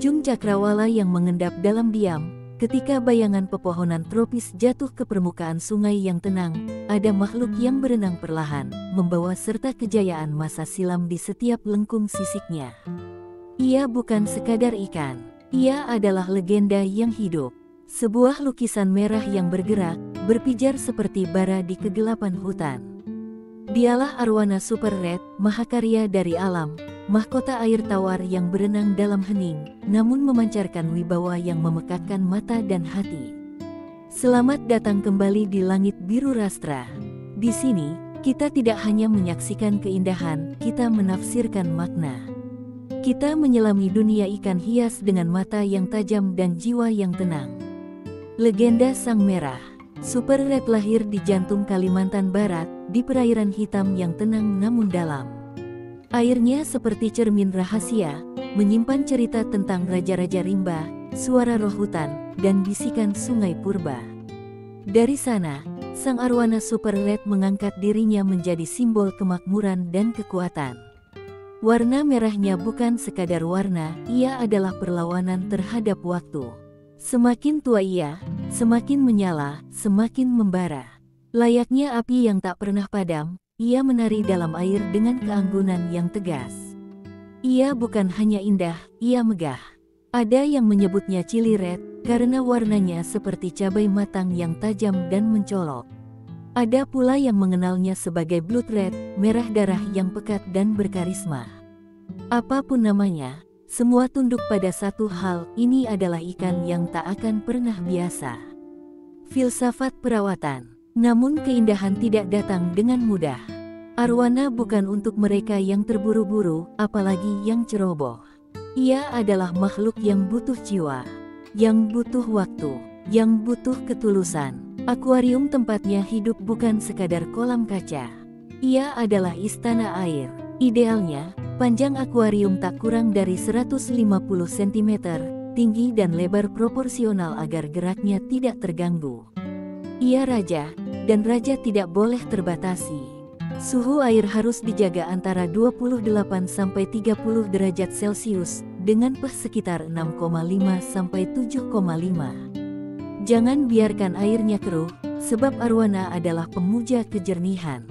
ujung cakrawala yang mengendap dalam diam. Ketika bayangan pepohonan tropis jatuh ke permukaan sungai yang tenang, ada makhluk yang berenang perlahan, membawa serta kejayaan masa silam di setiap lengkung sisiknya. Ia bukan sekadar ikan, ia adalah legenda yang hidup. Sebuah lukisan merah yang bergerak, berpijar seperti bara di kegelapan hutan. Dialah arwana Super Red, mahakarya dari alam, mahkota air tawar yang berenang dalam hening, namun memancarkan wibawa yang memekakkan mata dan hati. Selamat datang kembali di Langit Biru Rastra. Di sini, kita tidak hanya menyaksikan keindahan, kita menafsirkan makna. Kita menyelami dunia ikan hias dengan mata yang tajam dan jiwa yang tenang. Legenda Sang Merah Super Red lahir di jantung Kalimantan Barat, di perairan hitam yang tenang namun dalam. Airnya seperti cermin rahasia, menyimpan cerita tentang raja-raja rimba, suara roh hutan, dan bisikan sungai purba. Dari sana, sang arwana Super Red mengangkat dirinya menjadi simbol kemakmuran dan kekuatan. Warna merahnya bukan sekadar warna, ia adalah perlawanan terhadap waktu. Semakin tua ia, semakin menyala, semakin membara. Layaknya api yang tak pernah padam, ia menari dalam air dengan keanggunan yang tegas. Ia bukan hanya indah, ia megah. Ada yang menyebutnya Chili Red, karena warnanya seperti cabai matang yang tajam dan mencolok. Ada pula yang mengenalnya sebagai Blood Red, merah darah yang pekat dan berkarisma. Apapun namanya, semua tunduk pada satu hal, ini adalah ikan yang tak akan pernah biasa. Filsafat perawatan. Namun keindahan tidak datang dengan mudah. Arwana bukan untuk mereka yang terburu-buru, apalagi yang ceroboh. Ia adalah makhluk yang butuh jiwa, yang butuh waktu, yang butuh ketulusan. Akuarium tempatnya hidup bukan sekadar kolam kaca. Ia adalah istana air. Idealnya, panjang akuarium tak kurang dari 150 cm, tinggi dan lebar proporsional agar geraknya tidak terganggu. Ia raja, dan raja tidak boleh terbatasi. Suhu air harus dijaga antara 28–30 derajat Celcius, dengan pH sekitar 6,5–7,5. Jangan biarkan airnya keruh, sebab arwana adalah pemuja kejernihan.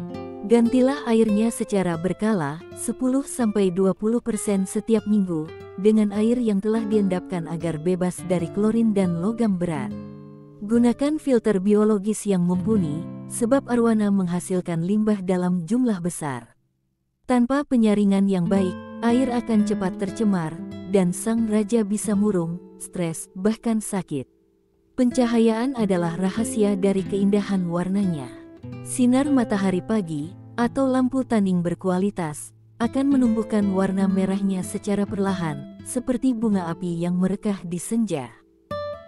Gantilah airnya secara berkala, 10–20% setiap minggu, dengan air yang telah diendapkan agar bebas dari klorin dan logam berat. Gunakan filter biologis yang mumpuni, sebab arwana menghasilkan limbah dalam jumlah besar. Tanpa penyaringan yang baik, air akan cepat tercemar, dan sang raja bisa murung, stres, bahkan sakit. Pencahayaan adalah rahasia dari keindahan warnanya. Sinar matahari pagi, atau lampu tanding berkualitas, akan menumbuhkan warna merahnya secara perlahan, seperti bunga api yang merekah di senja.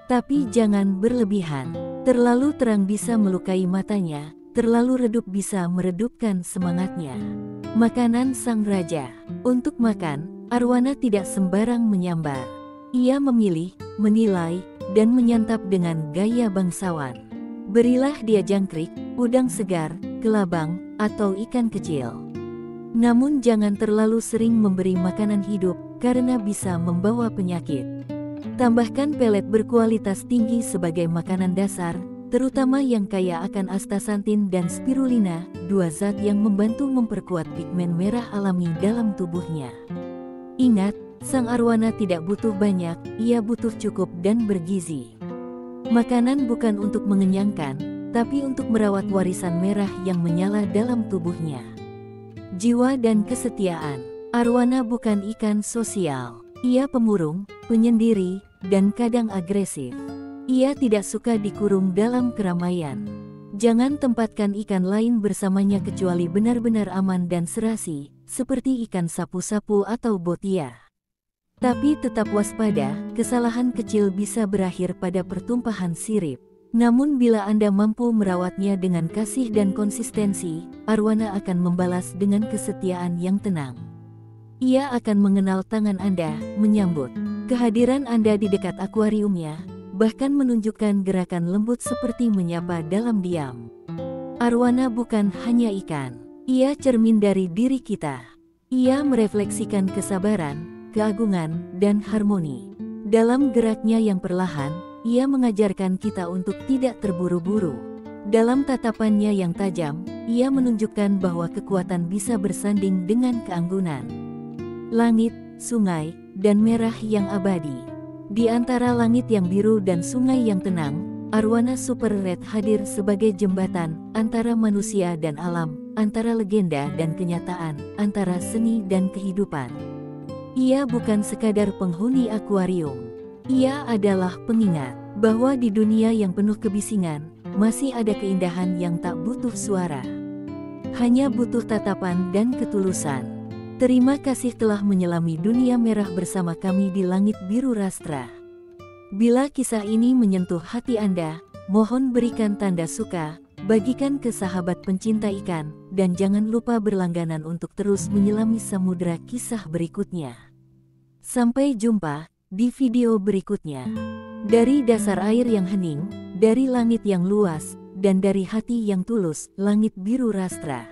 Tapi jangan berlebihan. Terlalu terang bisa melukai matanya, terlalu redup bisa meredupkan semangatnya. Makanan sang raja. Untuk makan, arwana tidak sembarang menyambar. Ia memilih, menilai, dan menyantap dengan gaya bangsawan. Berilah dia jangkrik, udang segar, kelabang, atau ikan kecil. Namun jangan terlalu sering memberi makanan hidup, karena bisa membawa penyakit. Tambahkan pelet berkualitas tinggi sebagai makanan dasar, terutama yang kaya akan astaxanthin dan spirulina, dua zat yang membantu memperkuat pigmen merah alami dalam tubuhnya. Ingat, sang arwana tidak butuh banyak, ia butuh cukup dan bergizi. Makanan bukan untuk mengenyangkan, tapi untuk merawat warisan merah yang menyala dalam tubuhnya. Jiwa dan kesetiaan. Arwana bukan ikan sosial. Ia pemurung, penyendiri, dan kadang agresif. Ia tidak suka dikurung dalam keramaian. Jangan tempatkan ikan lain bersamanya kecuali benar-benar aman dan serasi, seperti ikan sapu-sapu atau botia. Tapi tetap waspada, kesalahan kecil bisa berakhir pada pertumpahan sirip. Namun bila Anda mampu merawatnya dengan kasih dan konsistensi, arwana akan membalas dengan kesetiaan yang tenang. Ia akan mengenal tangan Anda, menyambut kehadiran Anda di dekat akuariumnya, bahkan menunjukkan gerakan lembut seperti menyapa dalam diam. Arwana bukan hanya ikan, ia cermin dari diri kita. Ia merefleksikan kesabaran, keagungan, dan harmoni. Dalam geraknya yang perlahan, ia mengajarkan kita untuk tidak terburu-buru. Dalam tatapannya yang tajam, ia menunjukkan bahwa kekuatan bisa bersanding dengan keanggunan. Langit, sungai, dan merah yang abadi. Di antara langit yang biru dan sungai yang tenang, arwana Super Red hadir sebagai jembatan antara manusia dan alam, antara legenda dan kenyataan, antara seni dan kehidupan. Ia bukan sekadar penghuni akuarium. Ia adalah pengingat bahwa di dunia yang penuh kebisingan, masih ada keindahan yang tak butuh suara. Hanya butuh tatapan dan ketulusan. Terima kasih telah menyelami dunia merah bersama kami di Langit Biru Rastra. Bila kisah ini menyentuh hati Anda, mohon berikan tanda suka, bagikan ke sahabat pencinta ikan, dan jangan lupa berlangganan untuk terus menyelami samudera kisah berikutnya. Sampai jumpa di video berikutnya. Dari dasar air yang hening, dari langit yang luas, dan dari hati yang tulus, Langit Biru Rastra.